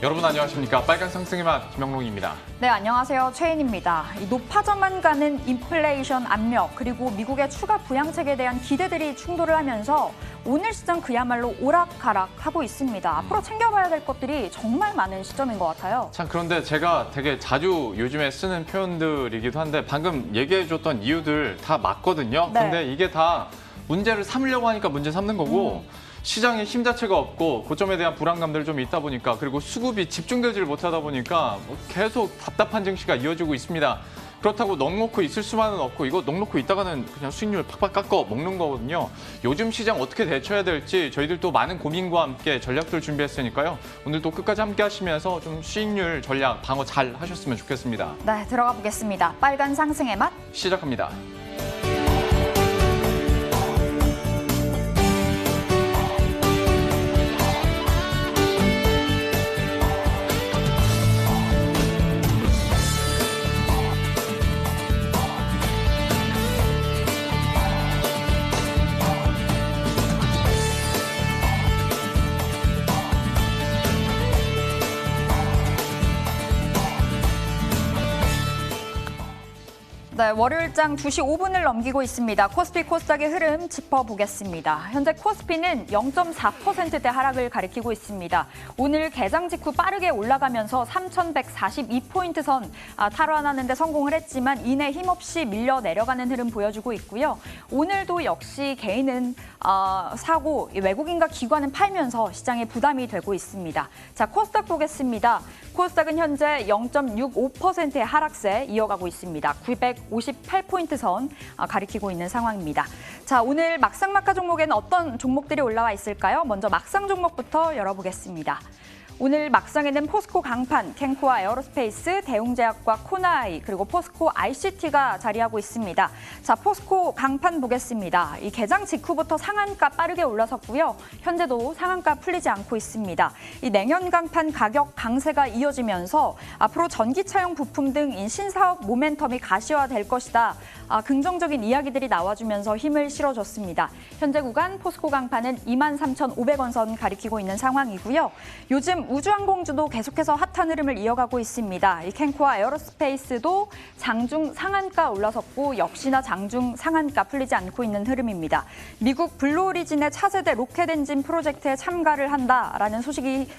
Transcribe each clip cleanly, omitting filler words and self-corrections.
여러분 안녕하십니까? 빨간 상승의 맛 김영롱입니다. 네, 안녕하세요. 최인입니다. 높아져만 가는 인플레이션 압력 그리고 미국의 추가 부양책에 대한 기대들이 충돌을 하면서 오늘 시장 그야말로 오락가락하고 있습니다. 앞으로 챙겨봐야 될 것들이 정말 많은 시점인 것 같아요. 참 그런데 제가 되게 자주 요즘에 쓰는 표현들이기도 한데 방금 얘기해줬던 이유들 다 맞거든요. 네. 근데 이게 다 문제를 삼으려고 하니까 문제 삼는 거고 시장에 힘 자체가 없고 고점에 대한 불안감들이 좀 있다 보니까 그리고 수급이 집중되질 못하다 보니까 계속 답답한 증시가 이어지고 있습니다. 그렇다고 넋 놓고 있을 수만은 없고 이거 넋 놓고 있다가는 그냥 수익률 팍팍 깎아 먹는 거거든요. 요즘 시장 어떻게 대처해야 될지 저희들도 많은 고민과 함께 전략들 준비했으니까요. 오늘도 끝까지 함께 하시면서 좀 수익률 전략 방어 잘 하셨으면 좋겠습니다. 네, 들어가 보겠습니다. 빨간 상승의 맛 시작합니다. 네, 월요일장 2시 5분을 넘기고 있습니다. 코스피 코스닥의 흐름 짚어보겠습니다. 현재 코스피는 0.4%대 하락을 가리키고 있습니다. 오늘 개장 직후 빠르게 올라가면서 3,142포인트 선 탈환하는 데 성공을 했지만 이내 힘없이 밀려 내려가는 흐름 보여주고 있고요. 오늘도 역시 개인은 사고 외국인과 기관은 팔면서 시장에 부담이 되고 있습니다. 자, 코스닥 보겠습니다. 코스닥은 현재 0.65%의 하락세 이어가고 있습니다. 958포인트 선 가리키고 있는 상황입니다. 자, 오늘 막상막하 종목에는 어떤 종목들이 올라와 있을까요? 먼저 막상 종목부터 열어보겠습니다. 오늘 막상에는 포스코 강판, 캔코아 에어로스페이스, 대웅제약과 코나이, 그리고 포스코 ICT가 자리하고 있습니다. 자, 포스코 강판 보겠습니다. 이 개장 직후부터 상한가 빠르게 올라섰고요. 현재도 상한가 풀리지 않고 있습니다. 이 냉연 강판 가격 강세가 이어지면서 앞으로 전기차용 부품 등 신사업 모멘텀이 가시화될 것이다. 긍정적인 이야기들이 나와주면서 힘을 실어줬습니다. 현재 구간 포스코 강판은 23,500원 선 가리키고 있는 상황이고요. 요즘 우주항공주도 계속해서 핫한 흐름을 이어가고 있습니다. 이 캔코아 에어로스페이스도 장중 상한가 올라섰고 역시나 장중 상한가 풀리지 않고 있는 흐름입니다. 미국 블루오리진의 차세대 로켓 엔진 프로젝트에 참가를 한다라는 소식이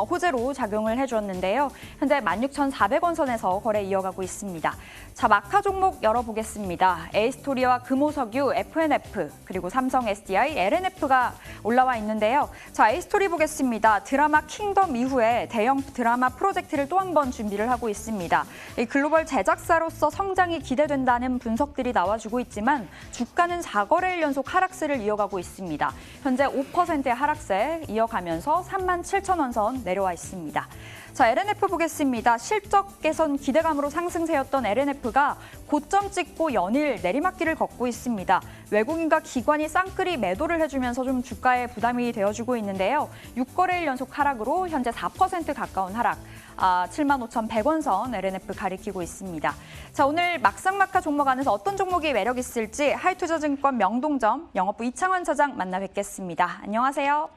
호재로 작용을 해주었는데요. 현재 16,400원 선에서 거래 이어가고 있습니다. 자, 마카 종목 열어보겠습니다. 에이스토리아와 금호석유, FNF, 그리고 삼성 SDI, LNF가 올라와 있는데요. 자, 에이스토리 보겠습니다. 드라마 킹덤 이후에 대형 드라마 프로젝트를 또 한 번 준비를 하고 있습니다. 이 글로벌 제작사로서 성장이 기대된다는 분석들이 나와주고 있지만 주가는 4거래일 연속 하락세를 이어가고 있습니다. 현재 5%의 하락세 이어가면서 37,000원 선 내려와 있습니다. 자, LNF 보겠습니다. 실적 개선 기대감으로 상승세였던 LNF가 고점 찍고 연일 내리막길을 걷고 있습니다. 외국인과 기관이 쌍끌이 매도를 해주면서 좀 주가에 부담이 되어주고 있는데요. 6거래일 연속 하락으로 현재 4% 가까운 하락. 75,100원 선 LNF 가리키고 있습니다. 자, 오늘 막상막하 종목 안에서 어떤 종목이 매력 있을지 하이투자증권 명동점 영업부 이창원 차장 만나 뵙겠습니다. 안녕하세요.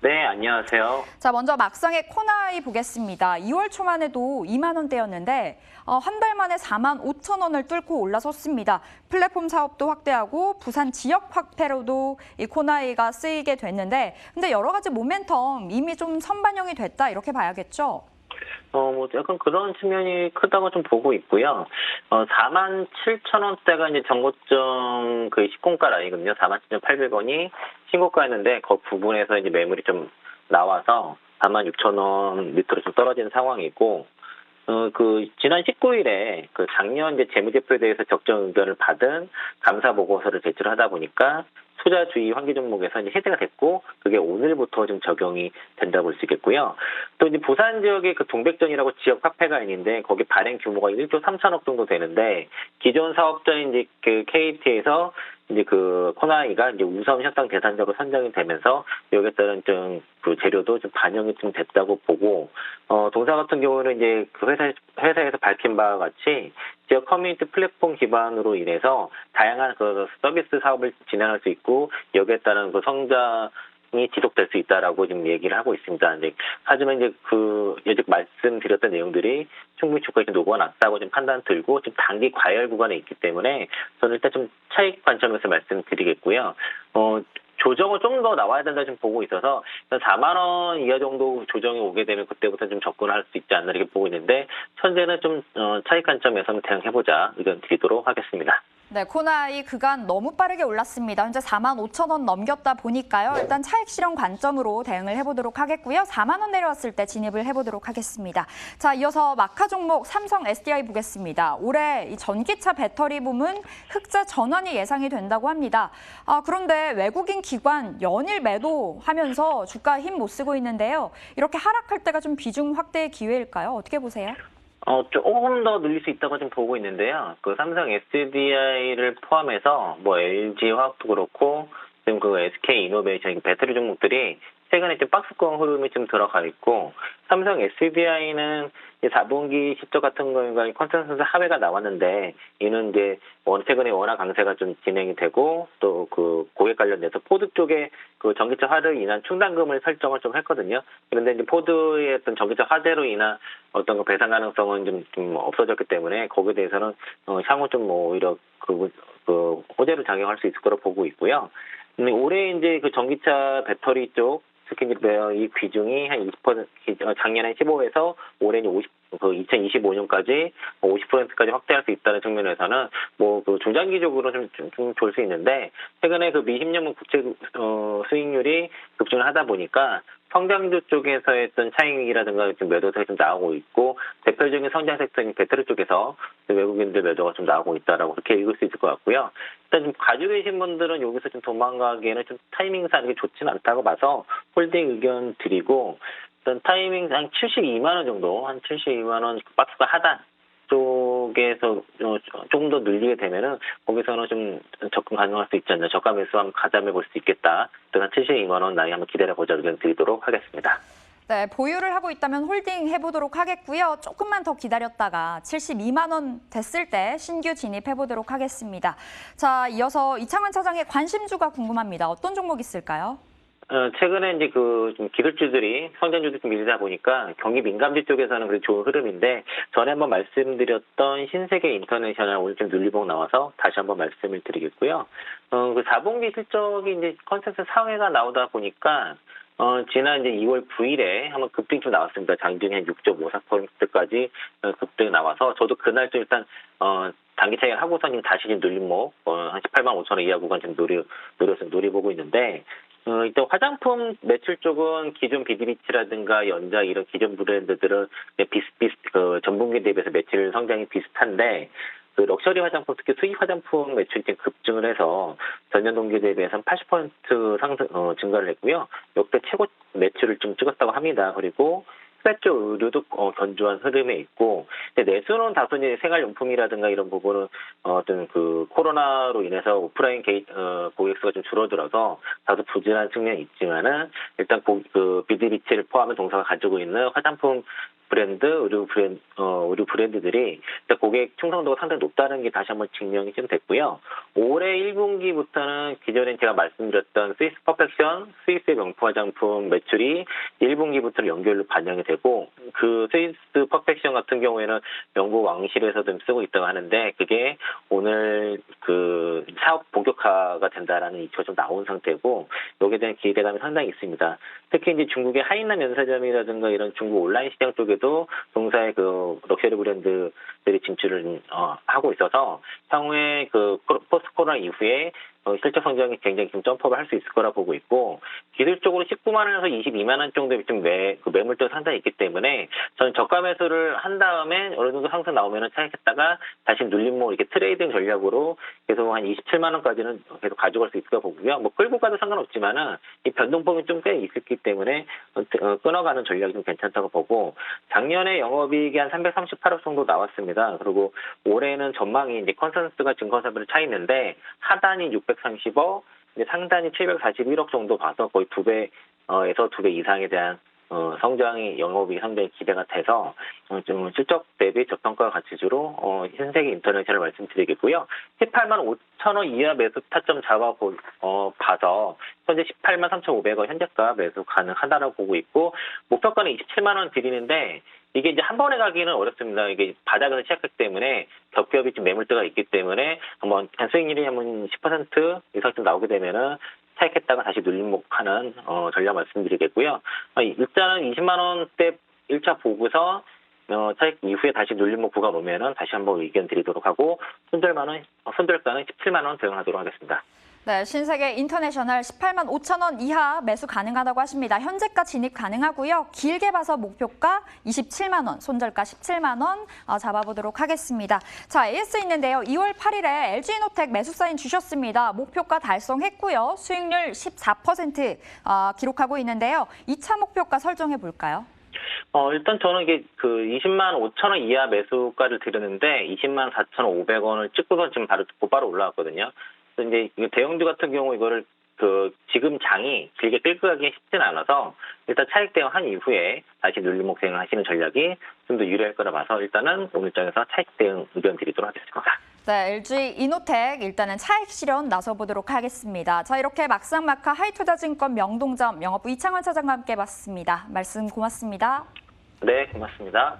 네, 안녕하세요. 자, 먼저 막상의 코나이 보겠습니다. 2월 초만 해도 2만 원대였는데 한 달 만에 4만 5천 원을 뚫고 올라섰습니다. 플랫폼 사업도 확대하고 부산 지역 확대로도 이 코나이가 쓰이게 됐는데 근데 여러 가지 모멘텀 이미 좀 선반영이 됐다 이렇게 봐야겠죠? 약간 그런 측면이 크다고 좀 보고 있고요. 47,000원대가 이제 전고점 그 신고가 라인이거든요. 47,800원이 신고가였는데 그 부분에서 이제 매물이 좀 나와서 46,000원 밑으로 좀 떨어지는 상황이고, 지난 19일에 그 작년 이제 재무제표에 대해서 적정 의견을 받은 감사 보고서를 제출을 하다 보니까 투자주의 환기 종목에서 이제 해제가 됐고, 그게 오늘부터 좀 적용이 된다고 볼 수 있겠고요. 또 이제 부산 지역에 그 동백전이라고 지역 화폐가 있는데, 거기 발행 규모가 1조 3천억 정도 되는데, 기존 사업자인 이제 그 KT에서 이제 그 코나이가 이제 우선 협상 대상자로 선정이 되면서 여기에 따른 좀 그 재료도 좀 반영이 좀 됐다고 보고, 동사 같은 경우는 이제 그 회사에서 밝힌 바와 같이 지역 커뮤니티 플랫폼 기반으로 인해서 다양한 그 서비스 사업을 진행할 수 있고, 여기에 따른 그 성장 지속될 수 있다라고 지금 얘기를 하고 있습니다. 이제 하지만 이제 그 예전 말씀드렸던 내용들이 충분히 주가에 녹아났다고 좀 판단 들고 지금 단기 과열 구간에 있기 때문에 저는 일단 좀 차익 관점에서 말씀드리겠고요. 조정은 좀 더 나와야 된다 좀 보고 있어서 4만 원 이하 정도 조정이 오게 되면 그때부터 좀 접근할 수 있지 않나 이렇게 보고 있는데 현재는 좀 차익 관점에서 대응해보자 의견 드리도록 하겠습니다. 네, 코나이 그간 너무 빠르게 올랐습니다. 현재 4만 5천 원 넘겼다 보니까요. 일단 차익 실현 관점으로 대응을 해보도록 하겠고요. 4만 원 내려왔을 때 진입을 해보도록 하겠습니다. 자, 이어서 마카 종목 삼성 SDI 보겠습니다. 올해 이 전기차 배터리 부문 흑자 전환이 예상이 된다고 합니다. 그런데 외국인 기관 연일 매도하면서 주가 힘 못 쓰고 있는데요. 이렇게 하락할 때가 좀 비중 확대의 기회일까요? 어떻게 보세요? 조금 더 늘릴 수 있다고 좀 보고 있는데요. 그 삼성 SDI를 포함해서 뭐 LG 화학도 그렇고 지금 그 SK 이노베이션 배터리 종목들이 최근에 좀 박스권 흐름이 좀 들어가 있고 삼성 SDI는 4분기 실적 같은 거가 컨센서스 하회가 나왔는데 이는 이제 최근에 워낙 강세가 좀 진행이 되고 또 그 고객 관련돼서 포드 쪽에 그 전기차 화재로 인한 충당금을 설정을 좀 했거든요. 그런데 이제 포드의 어떤 전기차 화재로 인한 어떤 그 배상 가능성은 좀 없어졌기 때문에 거기에 대해서는 향후 좀 오히려 그 호재로 작용할 수 있을 거로 보고 있고요. 근데 올해 이제 그 전기차 배터리 쪽 특히 이제 이 비중이 한 20%, 작년에 15에서 올해는 2025년까지 50%까지 확대할 수 있다는 측면에서는 그 중장기적으로 좀 좋을 수 있는데 최근에 그 미 10년물 국채 수익률이 급증을 하다 보니까 성장주 쪽에서 했던 차익이라든가 좀 매도세가 좀 나오고 있고 대표적인 성장 섹터인 배터리 쪽에서 외국인들 매도가 좀 나오고 있다라고 그렇게 읽을 수 있을 것 같고요. 일단 좀 가지고 계신 분들은 여기서 좀 도망가기에는 좀 타이밍상 이게 좋지는 않다고 봐서 홀딩 의견 드리고 일단 타이밍 한 72만 원 정도, 한 72만 원 박스가 하단 쪽에서 조금 더 늘리게 되면은 거기서는 좀 접근 가능할 수 있지 않나. 저가 매수 한번 가담해 볼 수 있겠다. 한 72만 원 나이 한번 기다려 보자 의견 드리도록 하겠습니다. 네, 보유를 하고 있다면 홀딩 해보도록 하겠고요. 조금만 더 기다렸다가 72만 원 됐을 때 신규 진입해보도록 하겠습니다. 자, 이어서 이창환 차장의 관심주가 궁금합니다. 어떤 종목 있을까요? 최근에 이제 좀 기술주들이 성장주도 좀 밀리다 보니까 경기 민감주 쪽에서는 그래도 좋은 흐름인데 전에 한번 말씀드렸던 신세계 인터내셔널 오늘 좀 눌리봉 나와서 다시 한번 말씀을 드리겠고요. 그 4분기 실적이 이제 컨센서스 상회가 나오다 보니까 지난 이제 2월 9일에 한번 급등이 좀 나왔습니다. 장중에 한 6.54%까지 급등이 나와서 저도 그날 좀 일단 단기 차익을 하고서는 다시 좀 눌림목 한 18만 5천 원 이하 구간 좀 노려보고 있는데 일단 화장품 매출 쪽은 기존 비디비치라든가 연자 이런 기존 브랜드들은 전분기 대비해서 매출 성장이 비슷한데 그 럭셔리 화장품 특히 수입 화장품 매출이 급증을 해서 전년 동기 대비해서 80% 상승 증가를 했고요. 역대 최고 매출을 좀 찍었다고 합니다. 그리고 쪽 의류도 견조한 흐름에 있고, 근데 내수는 다소 이제 생활용품이라든가 이런 부분은 어떤 그 코로나로 인해서 오프라인 고객 수가 좀 줄어들어서 다소 부진한 측면이 있지만은 일단 그 비디비치를 포함한 동사가 가지고 있는 화장품 브랜드, 의류 브랜드들이 고객 충성도가 상당히 높다는 게 다시 한번 증명이 좀 됐고요. 올해 1분기부터는 기존에 제가 말씀드렸던 스위스 퍼펙션, 스위스의 명품 화장품 매출이 1분기부터 연결로 반영이 되고 그 스위스 퍼펙션 같은 경우에는 영국 왕실에서 좀 쓰고 있다고 하는데 그게 오늘 그 사업 본격화가 된다라는 이슈가 좀 나온 상태고 여기에 대한 기대감이 상당히 있습니다. 특히 이제 중국의 하이난 면세점이라든가 이런 중국 온라인 시장 쪽에도 동사의 그 럭셔리 브랜드들이 진출을 하고 있어서 향후에 그 포스트 코로나 이후에 실적 성장이 굉장히 좀 점프업을 할 수 있을 거라 보고 있고 기술적으로 19만 원에서 22만 원 정도의 좀 매물도 상당히 있기 때문에 저는 저가 매수를 한 다음에 어느 정도 상승 나오면은 차익했다가 다시 눌림목 이렇게 트레이딩 전략으로 계속 한 27만 원까지는 계속 가져갈 수 있을 거 보고요. 뭐 끌고 가도 상관없지만은 이 변동폭이 좀 꽤 있었기 때문에 끊어가는 전략이 좀 괜찮다고 보고 작년에 영업이익이 한 338억 정도 나왔습니다. 그리고 올해는 전망이 이제 컨센서스가 증권사별로 차 있는데 하단이 630억, 이제 상단이 741억 정도 봐서 거의 2배에서 2배 이상에 대한 성장이 영업이익 성장이 기대가 돼서 좀 실적 대비 저평가 가치주로 현세계 인터내셔널 말씀드리겠고요. 18만 5천 원 이하 매수 타점 봐서 현재 18만 3,500원 현재가 매수 가능하다라고 보고 있고 목표가는 27만 원 드리는데 이게 이제 한 번에 가기는 어렵습니다. 이게 바닥에서 시작했기 때문에 겹겹이 좀 매물대가 있기 때문에 한번 수익률이 한번 10% 이상 좀 나오게 되면은 차익했다가 다시 눌림목하는 전략 말씀드리겠고요. 일단은 20만 원대 1차 보고서 차익 이후에 다시 눌림목 구간 오면은 다시 한번 의견 드리도록 하고 손절가는 17만 원 대응하도록 하겠습니다. 네, 신세계 인터내셔널 18만 5천 원 이하 매수 가능하다고 하십니다. 현재가 진입 가능하고요. 길게 봐서 목표가 27만 원, 손절가 17만 원 잡아보도록 하겠습니다. 자, AS 있는데요. 2월 8일에 LG이노텍 매수 사인 주셨습니다. 목표가 달성했고요. 수익률 14% 기록하고 있는데요. 2차 목표가 설정해 볼까요? 일단 저는 이게 20만 5천 원 이하 매수가를 드렸는데 20만 4,500원을 찍고서 지금 곧바로 올라왔거든요. 이제 대형주 같은 경우 이거를 지금 장이 길게 끌고 가기 쉽진 않아서 일단 차익 대응한 이후에 다시 눌림목 대응하시는 전략이 좀 더 유리할 거라 봐서 일단은 오늘 장에서 차익 대응 의견 드리도록 하겠습니다. 네, LG 이노텍 일단은 차익 실현 나서보도록 하겠습니다. 자, 이렇게 막상막하 하이투자증권 명동점 영업부 이창원 차장과 함께 봤습니다. 말씀 고맙습니다. 네, 고맙습니다.